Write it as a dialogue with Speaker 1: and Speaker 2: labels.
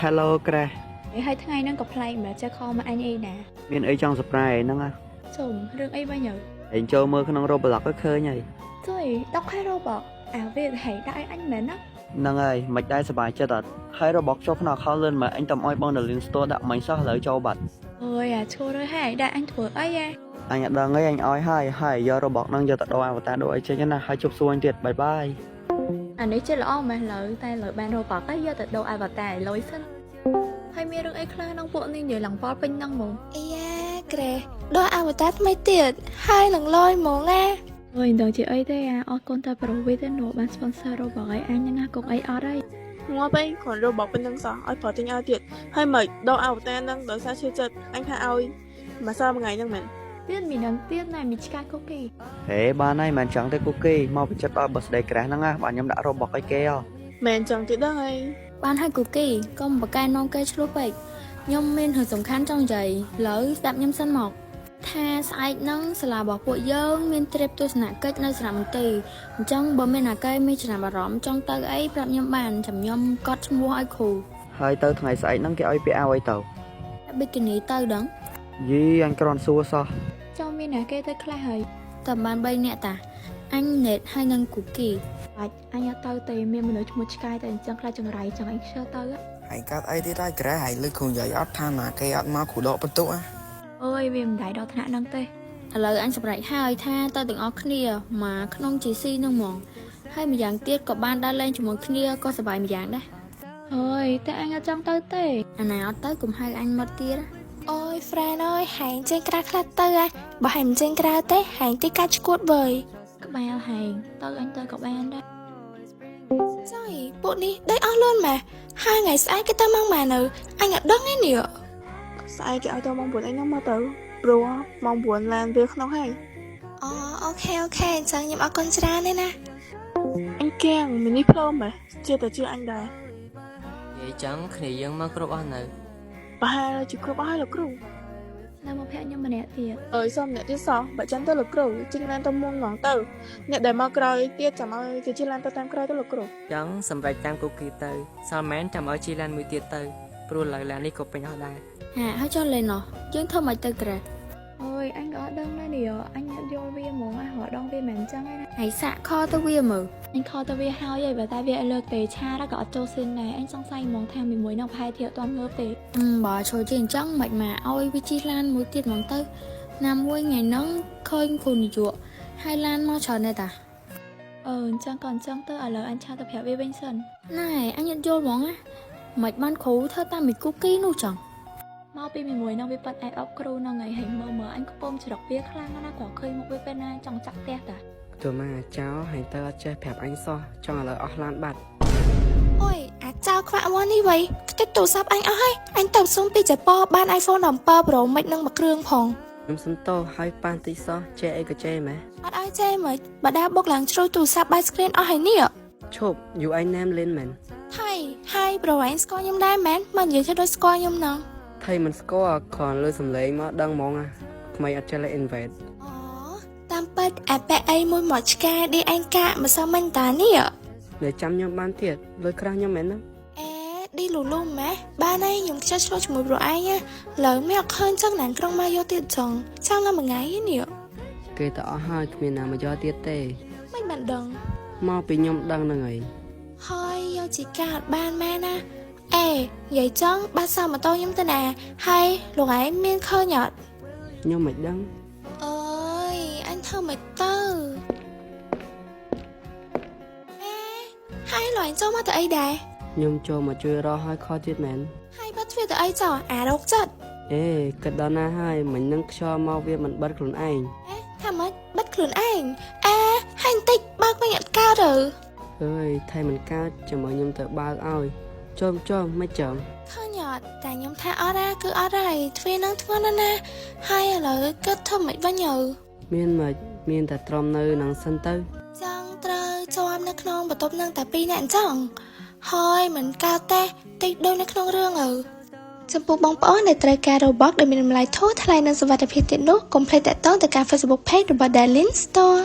Speaker 1: Hello ក្រេះ
Speaker 2: ហើយថ្ងៃហ្នឹងក៏ប្លែកម្ល៉េះចេះខលមកអញអីណា
Speaker 1: មានអីចង់ surprise ហ្នឹងហ៎
Speaker 2: សុំរឿងអីវិញយើ
Speaker 1: ឯងចូលមើលក្នុង Roblox ក៏ឃើញហើយ
Speaker 2: ជួយដកខែរ៉ូបកអាវាហែដាក់ឲ្យអញមែនណា
Speaker 1: ហ្នឹងហើយមិនដែរសប្បាយចិត្តអត់ហើយ Roblox ចូលក្នុង account លឿនមកអញតំឲ្យបងនៅ link store ដាក់មិញសោះឥឡូវចូលបាត់
Speaker 2: អើយអាឈួរហើយហែដាក់អញធ្វើអីហ៎
Speaker 1: អញអត់ដឹងអីអញឲ្យហើយយក Roblox ហ្នឹងយកទៅដូរ avatar ដូរអីចេញណាហើយជប់សួរអញទៀតបាយបាយ
Speaker 2: អានេះចេះល្អមែនលើតែលើបានរ៉ូបកទៅយកទៅដូរ avatar ឲ្យលុយសិនហើយមានរឿងអីខ្លះក្នុងពួកនេះនិយាយឡើងប៉លពេញហ្នឹងហ្មង
Speaker 3: អីយ៉ាក្រេដល់អវតារថ្មីទៀតហើយនឹងលយហ្មងណា
Speaker 2: អើយមិនដឹងជាអីទេអាអត់កូនតែប្រូវីទេនោះបាន sponsor រ៉ូបកឲ្យអញហ្នឹងណាកុំអីអត់ហើយ
Speaker 4: ងាប់ឯងគ្រាន់របស់ប៉ុណ្្នឹងសោះឲ្យប្រទិញឲ្យទៀតហើយមិនដកអវតារហ្នឹងដោយសារឈឺចិត្តអញថាឲ្យមួយថ្ងៃហ្នឹងមែន
Speaker 2: ទៀតមីនឹងទៀតណែមីឆ្កាកូគី
Speaker 1: ហេបានហើយមិនចឹងទេគូគីមកពីចិត្តដល់ birthday crash ហ្នឹងណាបាទខ្ញុំដាក់ Roblox ឲ្យគេហ៎
Speaker 4: មែនចឹងទៀតហ្នឹងហើយ
Speaker 3: បានហើយគូគីកុំបកកែនាំគេឆ្លោះពេកខ្ញុំមានរឿងសំខាន់ចង់និយាយលើស្ដាប់ខ្ញុំសិនមកថាស្អែកហ្នឹងសាលារបស់ពួកយើងមានត្រៀបទស្សនកិច្ចនៅសារមន្ទីរអញ្ចឹងបើមានអាកែមានចំណាប់អារម្មណ៍ចង់ទៅអីប្រាប់ខ្ញុំបានចាំខ្ញុំកត់ឈ្មោះឲ្យគ្រូ
Speaker 1: ហើយទៅថ្ងៃស្អែកហ្នឹងគេឲ្យពាក់អាវអីទៅ
Speaker 3: ប៊ីគីនីទៅដឹង
Speaker 1: យីអញគ្រាន់សួរសោះ
Speaker 2: ចង់មានណាគេទៅខ្លះហើយ
Speaker 3: តែបាន3នាក់តាអញណេតហើយនឹងគូគី
Speaker 2: បាច់អញអត់ទៅទេមានមនុស្សឈ្មោះឆ្កែតែអញ្ចឹងខ្លាចចង្រៃចង់អញខ្ជិលទៅ
Speaker 5: ហើយកាត់អីទៀតហើយក្រែហើយលើគ្រូនិយាយអត់ថាណាគេអត់មកគ្រូដកបន្ទុក
Speaker 2: អើយវាមិនដែរដល់ថ្នាក់ហ្នឹងទេ
Speaker 3: ឥឡូវអញសម្រេចហើយថាទៅទាំងអស់គ្នាមកក្នុង GC នឹងហ្មងហើយម្យ៉ាងទៀតក៏បានដើរលេងជាមួយគ្នាក៏សប្បាយម្យ៉ាងដែរ
Speaker 2: អើយតែអញអត់ចង់ទៅទេ
Speaker 3: អាណាអត់ទៅកុំហៅអញមកទៀត
Speaker 6: អូយ friend អើយហែងចេញក្រៅខ្លះទៅបើហែងមិនចេញក្រៅទេហែងទីកាច់ឈួតវើយ
Speaker 2: ក្បាលហែងទៅអញទៅក៏បានដែរ
Speaker 6: ចុយពួកនេះដេកអស់លឿនម៉ែហើយថ្ងៃស្អែកគេទៅម៉ោងម៉ានៅអញអត់ដឹងទេនេះ
Speaker 4: ស្អែកគេឲ្យទៅម៉ោង9អីហ្នឹងមកទៅព្រោះម៉ោង9ឡានវាក្នុងហើយ
Speaker 6: អូអូខេអញ្ចឹងខ្ញុំអរគុណច្រើនទេណា
Speaker 4: អញគាំងមីនេះផ្លោមហ៎ជឿតែជឿអញដែរ
Speaker 7: និយាយចឹងគ្នាយើងមកគ្រប់អស់នៅ
Speaker 4: ប្រហែលជាគ្រប់អស់ហើយលោកគ្រូ
Speaker 2: នៅមកភ័ក្រខ្ញុំម្នាក់ទៀត
Speaker 4: អើយសុំអ្នកទៀតសោះបើចឹងទៅលោកគ្រូជិះឡានទៅមុនហ្មងទៅអ្នកដែលមកក្រោយទៀតចាំឲ្យគេជិះឡានទៅតាមក្រោយទៅលោកគ្រូ
Speaker 7: ចឹងសម្រាប់តាមគូគីទៅសល់មែនចាំឲ្យជីឡានមួយទៀតទៅព្រោះឡើយឡាននេះក៏ពេញអស់ដែរ
Speaker 3: ហាហើយចុះលេងណោះយើងធ្វើមិនទៅក្រែ
Speaker 2: អើយអញក៏អត់ដឹងដែរនេះអញអត់យល់វាហ្មងរដងវាមិនអញ្ចឹងឯណា
Speaker 3: ហើយសាក់ខទៅវាមើល
Speaker 2: អញខលទៅវាហើយបើតែវាឲ្យលើកទេឆាដល់ក៏អត់ចូលស៊ីនដែរអញសង្ស័យហ្មងថាមួយនឹងប្រហែលជាអត់ទាន់ងើបទេ
Speaker 3: បើចូលជាអញ្ចឹងមិនមកឲ្យវាជិះឡានមួយទៀតហ្មងទៅណាមួយថ្ងៃហ្នឹងឃើញគ្រូនាយកហើយឡានមកច្រើនដែរតា
Speaker 2: អឺអញ្ចឹងក៏អញ្ចឹងទៅឥឡូវអញឆាទៅប្រាប់វាវិញសិន
Speaker 3: ណែអញអត់យល់ហ្មងណាមិនបានគ្រូធ្វើតាមមីគូគីនោះចឹង
Speaker 2: មកពីមួយនឹងវាប៉ាត់អែបអប់គ្រូហ្នឹងហើយមើលអញខ្ពំច្រកវាខ្លាំងណាស់ក៏ឃើញមុខវាពេលណាចង់ចាក់ផ្ទះតា
Speaker 7: ទៅមកចោលហើយទៅអត់ចេះប្រាប់អញសោះចង់ឥឡូវអស់ឡានបាត់
Speaker 6: អូយអាចោលខ្វាក់មកនេះវ៉ៃខ្ទេចទូរស័ព្ទអញអស់ហើយអញទៅសុំពីចប៉បាន iPhone 17 Pro មិននឹងមួយគ្រឿងផង
Speaker 7: ខ្ញុំសុំតោហើយប៉ានតិចសោះចេះអីក៏ចេះម៉េះ
Speaker 6: អត់ឲ្យចេះមិនបើដើរបុកឡើងជ្រុយទូរស័ព្ទបាយ screen អស់ហើយនេះ
Speaker 7: ឈប់យូរឯងណែមលេនមែន
Speaker 6: ហើយ Pro ឯងស្គាល់ខ្ញុំដែរមែនមិននិយាយថាដូចស្គាល់ខ្ញុំណង
Speaker 7: ថៃមិនស្គាល់គ្រាន់លើសំឡេងមកដឹងហ្មងណាថ្មីអត់ចេះលេ invite
Speaker 6: អូតាមពិតអាប៉ែអីមួយមកឆ្កាឌីឯងកាក់មិនសមមិនតានេះ
Speaker 7: នៅចាំខ្ញុំបានទៀតលុយក្រាស់ខ្ញុំមែនណា
Speaker 6: អេឌីលូលូម៉ែបានហើយខ្ញុំខ្ជិលឆ្លោះជាមួយប្រូឯងលើមិនអត់ឃើញចឹងណាក្រុងមកយកទៀតចឹងចាំឡើងមួយថ្ងៃនេះ
Speaker 7: គេទៅអស់ហើយគ្មានណាមកយកទៀតទេ
Speaker 6: មិនបានដឹង
Speaker 7: មកពីខ្ញុំដឹងហ្នឹងហើយ
Speaker 6: ហើយយកជីកាអត់បានម៉ែណាអេនិយាយចឹងបាត់សោម៉ូតូខ្ញុំទៅណាហើយលោកឯងមានឃើញអត់
Speaker 7: ខ្ញុំមិនដឹង
Speaker 6: អើយអញធ្វើមិនទៅអេហើយលោកឯងចូលមកទៅអីដែរ
Speaker 7: ខ្ញុំចូលមកជួយរកឲ្យខកទៀតមែន
Speaker 6: ហើយបាត់ធ្វើទៅអីចោះអារោគចិត្ត
Speaker 7: អេគិតដល់ណាហើយមិននឹងខ្យល់មកវាមិនបិទខ្លួនឯង
Speaker 6: ថាម៉េចបិទខ្លួនឯងអេហើយបន្តិចបើកវិញអត់កើតទៅ
Speaker 7: អើយថៃមិនកើតចាំមកខ្ញុំទៅបើកឲ្យចូលមិនចាំ
Speaker 6: ឃើញអត់តែខ្ញុំថាអត់ណាគឺអត់ហើយធ្វើនឹងធ្ងន់ណាស់ហើយឥឡូវគិតធ្វើមិនវិញទៅ
Speaker 7: មានមកមានតែទ្រាំនៅនឹងសិនទៅ
Speaker 6: ចង់ត្រូវជាប់នៅក្នុងបន្ទប់នឹងតែ2នាក់អញ្ចឹងហើយមិនកើតទេតិចដូចនៅក្នុងរឿងចំពោះបងប្អូនដែលត្រូវការ Roblox ដែលមានតម្លៃធូរថ្លៃនិងសុវត្ថិភាពទៀតនោះកុំភ្លេចតាក់ទងទៅកាន់ Facebook Page របស់ Darlin Store